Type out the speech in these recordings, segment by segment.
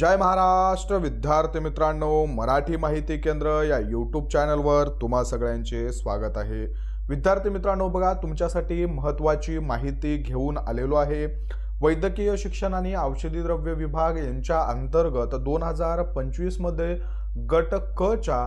जय महाराष्ट्र विद्यार्थी मित्रांनो, मराठी माहिती केंद्र या यूट्यूब चॅनलवर तुम्हा सगळ्यांचे स्वागत आहे। विद्यार्थी मित्रांनो, बघा तुमच्यासाठी महत्त्वाची माहिती घेऊन आलेलो आहे। वैद्यकीय शिक्षण आणि औषधी द्रव्य विभाग यांच्या अंतर्गत 2025 मध्ये गट क च्या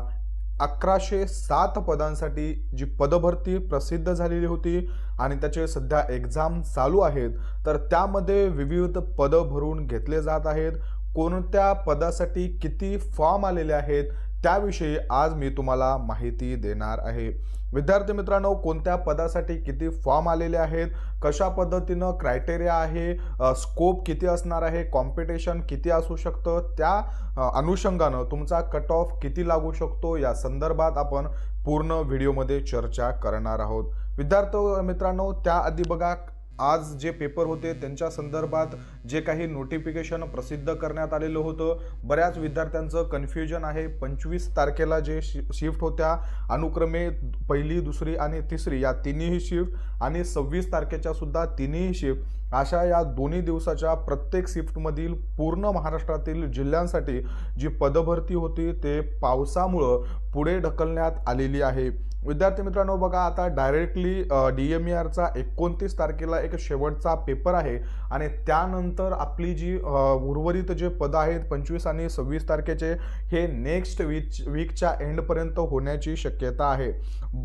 1107 पदांसाठी जी पदभरती प्रसिद्ध झालेली होती आणि त्याचे सध्या एग्जाम चालू आहेत, तर त्यामध्ये विविध पद भरून घेतले जात आहेत। कोणत्या पदासाठी किती फॉर्म आलेले आहेत त्याविषयी आज मी तुम्हाला माहिती देणार आहे। विद्यार्थी मित्रांनो, कोणत्या पदासाठी किती फॉर्म आलेले आहेत, कशा पद्धतीने क्रायटेरिया आहे, स्कोप किती असणार आहे, कॉम्पिटिशन किती असू शकतं, त्या अनुषंगाने तुमचा कट ऑफ किती लागू शकतो या संदर्भात आपण पूर्ण व्हिडिओमध्ये चर्चा करणार आहोत। विद्यार्थी मित्रांनो, त्याआधी बघा आज जे पेपर होते त्यांच्या संदर्भात जे काही नोटिफिकेशन प्रसिद्ध करण्यात आलेलं होतं, बऱ्याच विद्यार्थ्यांचं कन्फ्युजन आहे। 25 तारखेला जे शिफ्ट होत्या अनुक्रमे पहिली, दुसरी आणि तिसरी या तिन्ही शिफ्ट आणि 26 तारखेच्या सुद्धा तिन्ही शिफ्ट अशा या दोन्ही दिवसाच्या प्रत्येक शिफ्टमधील पूर्ण महाराष्ट्रातील जिल्ह्यांसाठी जी पदभरती होती ते पावसामुळे पुढे ढकलण्यात आलेली आहे। विद्यार्थी मित्रांनो, बघा आता डायरेक्टली DMERचा 29 तारखेला एक शेवटचा पेपर आहे आणि त्यानंतर आपली जी उर्वरित जे पद आहेत 25 आणि 26 तारखेचे हे नेक्स्ट वीकच्या एंडपर्यंत होण्याची शक्यता आहे।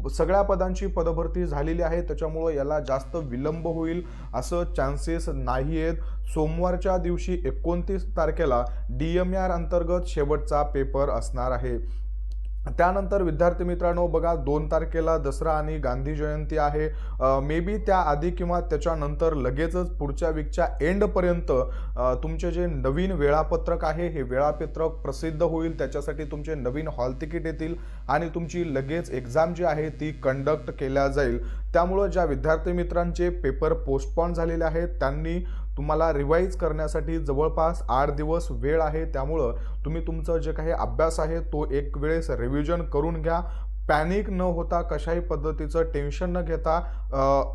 सगळ्या पदांची पदभरती झालेली आहे, त्याच्यामुळे याला जास्त विलंब होईल असं चान्सेस नाही आहेत। सोमवारच्या दिवशी 29 तारखेला DMER अंतर्गत शेवटचा पेपर असणार आहे। त्यानंतर विद्यार्थी मित्रांनो, बघा 2 तारखेला दसरा आणि गांधी जयंती आहे। मे बी त्याआधी किंवा त्याच्यानंतर लगेचच पुढच्या वीकच्या एंडपर्यंत तुमचे जे नवीन वेळापत्रक आहे हे वेळापत्रक प्रसिद्ध होईल। त्याच्यासाठी तुमचे नवीन हॉल तिकीट येतील आणि तुमची लगेच एक्झाम जी आहे ती कंडक्ट केल्या जाईल। त्यामुळे ज्या विद्यार्थी मित्रांचे पेपर पोस्टपोन झालेले आहेत त्यांनी तुम्हाला रिवाइज करण्यासाठी जवळपास 8 दिवस वेळ आहे। त्यामुळे तुम्ही तुमचं जे काही अभ्यास आहे तो एक वेळेस रिव्हिजन करून घ्या। पॅनिक न होता, कशाही पद्धतीचं टेन्शन न घेता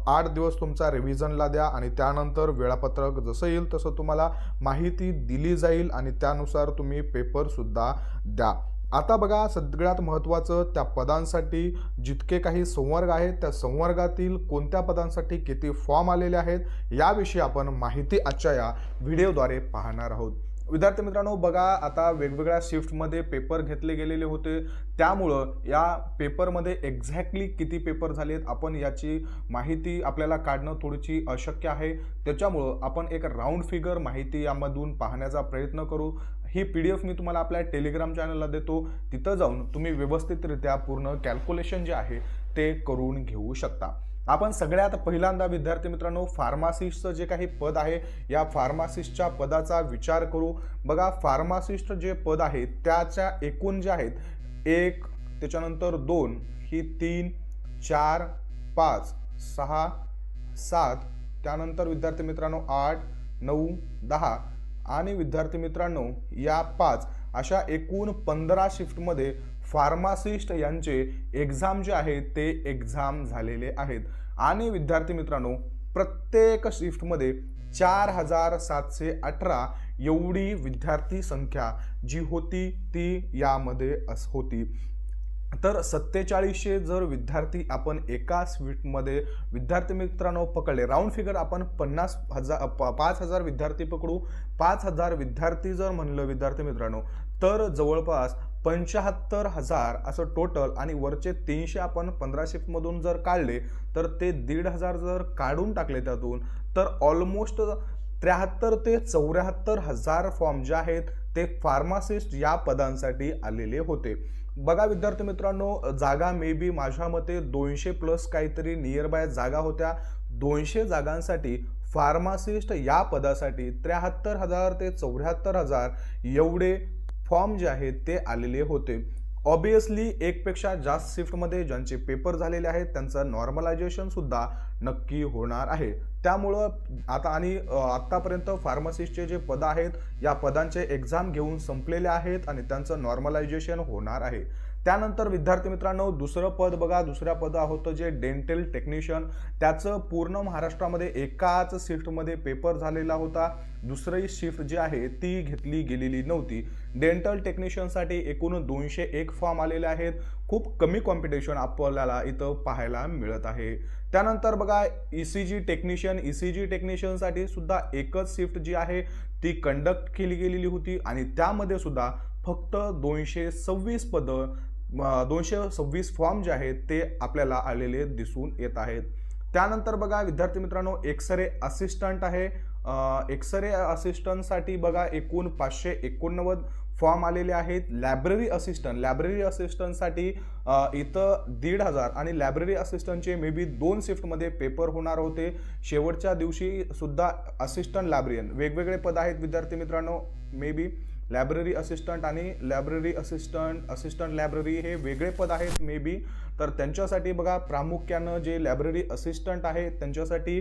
8 दिवस तुमचा रिव्हिजनला द्या आणि त्यानंतर वेळापत्रक जसं येईल तसं तुम्हाला माहिती दिली जाईल आणि त्यानुसार तुम्ही पेपर सुद्धा द्या। आता बघा सगळ्यात महत्त्वाचं, त्या पदांसाठी जितके काही संवर्ग आहेत त्या संवर्गातील कोणत्या पदांसाठी किती फॉर्म आलेले आहेत याविषयी आपण माहिती आजच्या या व्हिडिओद्वारे पाहणार आहोत। विद्यार्थी मित्रांनो, बघा आता वेगवेगळ्या शिफ्टमध्ये पेपर घेतले गेलेले होते, त्यामुळं या पेपरमध्ये एक्झॅक्टली किती पेपर झालेत आपण याची माहिती आपल्याला काढणं थोडीशी अशक्य आहे। त्याच्यामुळं आपण एक राऊंड फिगर माहिती यामधून पाहण्याचा प्रयत्न करू। ही PDF मी तुम्हाला आपल्या टेलिग्राम चॅनलला देतो, तिथं जाऊन तुम्ही व्यवस्थितरित्या पूर्ण कॅल्क्युलेशन जे आहे ते करून घेऊ शकता। आपण सगळ्यात पहिल्यांदा विद्यार्थी मित्रांनो फार्मासिस्टचं जे काही पद आहे या फार्मासिस्टच्या पदाचा विचार करू। बघा फार्मासिस्ट जे पद आहे त्याच्या एकूण जे आहेत 1, त्याच्यानंतर 2, ही 3, 4, 5, 6, 7, त्यानंतर विद्यार्थी मित्रांनो 8, 9, 10 आणि विद्यार्थी मित्रांनो या 5 अशा एकूण 15 शिफ्टमध्ये फार्मासिस्ट यांचे एग्जाम जे आहे ते एग्जाम झालेले आहेत। आणि विद्यार्थी मित्रांनो प्रत्येक शिफ्टमध्ये 4718 एवढी विद्यार्थी संख्या जी होती ती यामध्ये होती। तर 4700 जर विद्यार्थी आपण एका शिफ्टमध्ये विद्यार्थी मित्रांनो पकडले, राऊंड फिगर आपण 5000 विद्यार्थी पकडू। 5000 विद्यार्थी जर म्हणलं विद्यार्थी मित्रांनो तर जवळपास 75,000 असं टोटल आणि वरचे 300 आपण 15 शिफ्टमधून जर काढले तर ते 1,500 जर काढून टाकले त्यातून तर ऑलमोस्ट 73 ते 74 हजार फॉर्म जे आहेत ते फार्मासिस्ट या पदांसाठी आलेले होते। बघा विद्यार्थी मित्रांनो, जागा मे बी माझ्या मते 200 प्लस काहीतरी नियर बाय जागा होत्या। 200 जागांसाठी फार्मासिस्ट या पदासाठी 73,000 ते 74,000 एवढे फॉर्म जे आहेत ते आलेले होते। ऑब्वियसली एकपेक्षा जास्त शिफ्टमध्ये ज्यांचे पेपर झालेले आहेत त्यांचं नॉर्मलायझेशन सुद्धा नक्की होणार आहे। त्यामुळं आतापर्यंत फार्मासिस्टचे जे पद आहेत या पदांचे एग्जाम घेऊन संपलेले आहेत आणि त्यांचं नॉर्मलायझेशन होणार आहे। त्यानंतर विद्यार्थी मित्रांनो दुसरं पद बघा, दुसऱ्या पद होतं जे डेंटल टेक्निशियन. त्याचं पूर्ण महाराष्ट्रामध्ये एकाच शिफ्टमध्ये पेपर झालेला होता. दुसरी शिफ्ट जी आहे ती घेतली गेलेली नव्हती. डेंटल टेक्निशियनसाठी एकूण 201 फॉर्म आलेले आहेत. खूप कमी कॉम्पिटिशन आपल्याला इथं पाहायला मिळत आहे. त्यानंतर बघा ECG टेक्निशियनसाठी सुद्धा एकच शिफ्ट जी आहे ती कंडक्ट केली गेलेली होती आणि त्यामध्ये सुद्धा फक्त 226 फॉर्म जे आहेत ते आपल्याला आलेले दिसून येत आहेत. त्यानंतर बघा विद्यार्थी मित्रांनो एक्सरे असिस्टंट आहे. एक्सरे असिस्टंटसाठी बघा एकूण 589 फॉर्म आलेले आहेत. लायब्ररी असिस्टंटसाठी इथं 1,500 आणि लायब्ररी असिस्टंटचे मे बी 2 शिफ्टमध्ये पेपर होणार होते. शेवटच्या दिवशी सुद्धा असिस्टंट लायब्ररियन वेगवेगळे पद आहेत विद्यार्थी मित्रांनो. मे बी लायब्ररी असिस्टंट आणि असिस्टंट लायब्ररी हे वेगळे पद आहेत मे बी. तर त्यांच्यासाठी बघा प्रामुख्यानं जे लायब्ररी असिस्टंट आहे त्यांच्यासाठी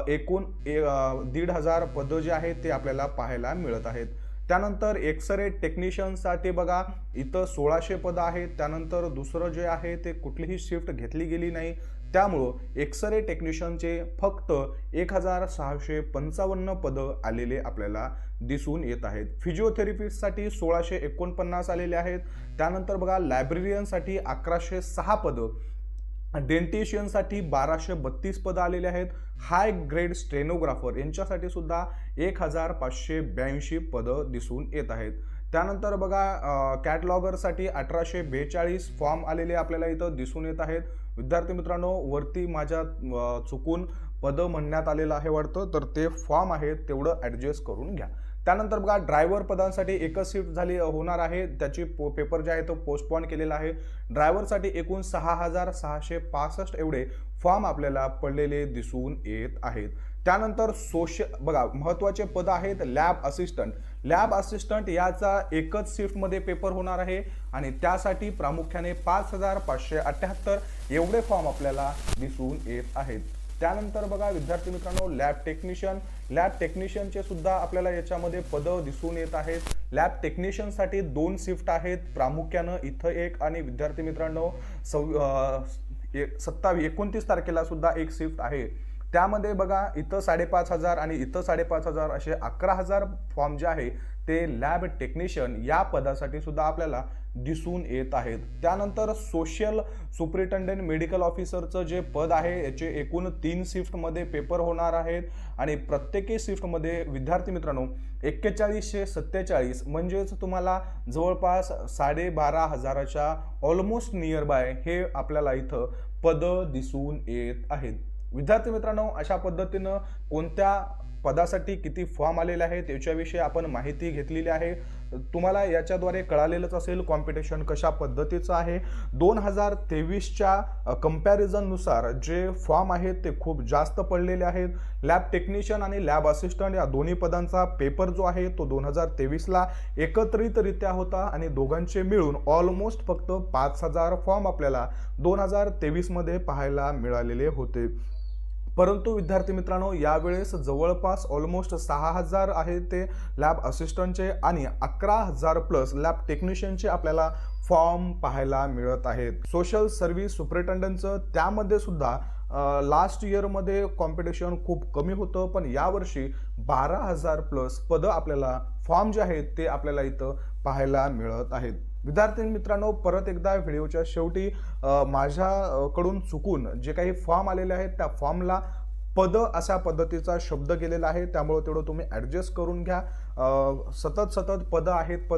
एकूण 1,500 पदं जे आहेत ते आपल्याला पाहायला मिळत आहेत. त्यानंतर एक्सरे टेक्निशियनसाठी बघा इथं 1600 पदं आहेत. त्यानंतर दुसरं जे आहे ते कुठलीही शिफ्ट घेतली गेली नाही, त्यामुळं एक्सरे टेक्निशियनचे फक्त 1,655 पदं आलेले आपल्याला दिसून येत आहेत. फिजिओथेरपिस्टसाठी 1,649 आलेले आहेत. त्यानंतर बघा लायब्ररियनसाठी 1,106 पदं, डेंटिशियनसाठी 1,232 पदं आलेले आहेत. हाय ग्रेड स्टेनोग्राफर यांच्यासाठी सुद्धा 1,582 पदं दिसून येत आहेत. त्यानंतर बघा कॅटलॉगरसाठी 1,842 फॉर्म आलेले आपल्याला इथं दिसून येत आहेत. विद्यार्थी मित्रांनो वरती माझ्या चुकून पदं म्हणण्यात आलेलं आहे वाटतं, तर ते फॉर्म आहेत तेवढं ॲडजस्ट करून घ्या. त्यानंतर बघा ड्रायव्हर पदांसाठी एकच शिफ्ट होणार आहे, त्याची पेपर जे आहे तो पोस्टपोन केलेला आहे. ड्रायव्हरसाठी एकूण 6,665 एवढे फॉर्म आपल्याला पडलेले दिसून येत आहेत. त्यानंतर बघा महत्त्वाचे पद आहेत लॅब असिस्टंट याचा एकच शिफ्टमध्ये पेपर होणार आहे आणि त्यासाठी प्रामुख्याने 5,578 एवढे फॉर्म आपल्याला दिसून येत आहेत. त्यानंतर बघा विद्यार्थी मित्रांनो लॅब टेक्निशियनचे सुद्धा आपल्याला याच्यामध्ये पदं दिसून येत आहेत. लॅब टेक्निशियनसाठी 2 शिफ्ट आहेत, प्रामुख्यानं इथं एक आणि विद्यार्थी मित्रांनो 29 तारखेला सुद्धा एक शिफ्ट आहे. त्यामध्ये बघा इथं 5,500 आणि इथं 5,500 असे 11,000 फॉर्म जे आहे ते लॅब टेक्निशियन या पदासाठी सुद्धा आपल्याला दिसून येत आहेत. त्यानंतर सोशल सुपरिटेंडेंट मेडिकल ऑफिसरचं जे पद आहे याचे एकूण 3 शिफ्टमध्ये पेपर होणार आहेत आणि प्रत्येकी शिफ्टमध्ये विद्यार्थी मित्रांनो 4147 म्हणजेच तुम्हाला जवळपास 12,500च्या ऑलमोस्ट नियर बाय हे आपल्याला इथं पदं दिसून येत आहेत. विद्यार्थी मित्रांनो अशा पद्धतीनं कोणत्या पदासाठी किती फॉर्म आलेले आहेत याच्याविषयी आपण माहिती घेतलेली आहे. तुम्हाला याच्याद्वारे कळालेलंच असेल कॉम्पिटिशन कशा पद्धतीचं आहे. 2023च्या कंपॅरिझननुसार जे फॉर्म आहेत ते खूप जास्त पडलेले आहेत. लॅब टेक्निशियन आणि लॅब असिस्टंट या दोन्ही पदांचा पेपर जो आहे तो 2023ला एकत्रितरित्या होता आणि दोघांचे मिळून ऑलमोस्ट फक्त 5,000 फॉर्म आपल्याला 2023मध्ये पाहायला मिळालेले होते. परंतु विद्यार्थी मित्रांनो यावेळेस जवळपास ऑलमोस्ट 6,000 आहे ते लॅब असिस्टंटचे आणि 11,000 प्लस लॅब टेक्निशियनचे आपल्याला फॉर्म पाहायला मिळत आहेत. सोशल सर्व्हिस सुपरिटेंडंटचं त्यामध्ये सुद्धा लास्ट इयरमध्ये कॉम्पिटिशन खूप कमी होतं, पण यावर्षी 12,000 प्लस पदं आपल्याला फॉर्म जे आहेत ते आपल्याला इथं पाहायला मिळत आहेत. विद्यार्थी मित्रांनो परत एकदा व्हिडिओच्या शेवटी माझ्याकडून चुकून जे काही फॉर्म आलेले आहेत त्या फॉर्मला पद अशा पद्धतीचा शब्द गेलेला आहे, त्यामुळे तेवढं तुम्ही ॲडजस्ट करून घ्या. सतत पद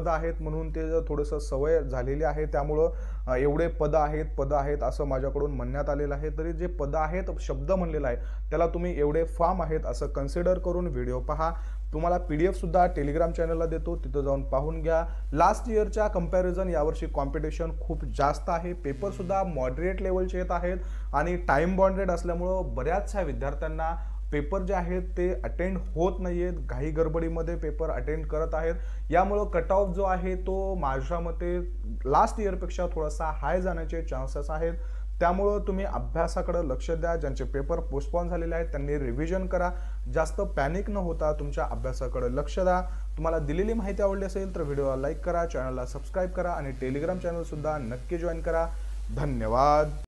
आहेत म्हणून ते थोडंसं सवय झालेली आहे, त्यामुळं एवढे पद आहेत असं माझ्याकडून म्हणण्यात आलेलं आहे. तरी जे पद आहेत शब्द म्हणलेला आहे त्याला तुम्ही एवढे फॉर्म आहेत असं कन्सिडर करून व्हिडिओ पहा. तुम्हाला PDF सुद्धा टेलिग्राम चॅनलला देतो, तिथं जाऊन पाहून घ्या. लास्ट इयरच्या कंपॅरिझन यावर्षी कॉम्पिटिशन खूप जास्त आहे. पेपर सुद्धा मॉडरेट लेवलचे येत आहेत आणि टाइम बॉन्डेड असल्यामुळं बऱ्याचशा विद्यार्थ्यांना पेपर जे आहेत ते अटेंड होत नाही आहेत, घाई गडबडीमध्ये पेपर अटेंड करत आहेत. यामुळं कट ऑफ जो आहे तो माझ्या मते लास्ट इयरपेक्षा थोडासा हाय जाण्याचे चान्सेस आहेत. त्यामुळं तुम्ही अभ्यासाकडे लक्ष द्या. ज्यांचे पेपर पोस्टपोन झालेले आहेत त्यांनी रिव्हिजन करा. जास्त पॅनिक न होता तुमच्या अभ्यासाकडे लक्ष द्या. तुम्हाला दिलेली माहिती आवडली असेल तर व्हिडिओला लाईक करा, चॅनलला सबस्क्राईब करा आणि टेलिग्राम चॅनल सुद्धा नक्की जॉईन करा. धन्यवाद.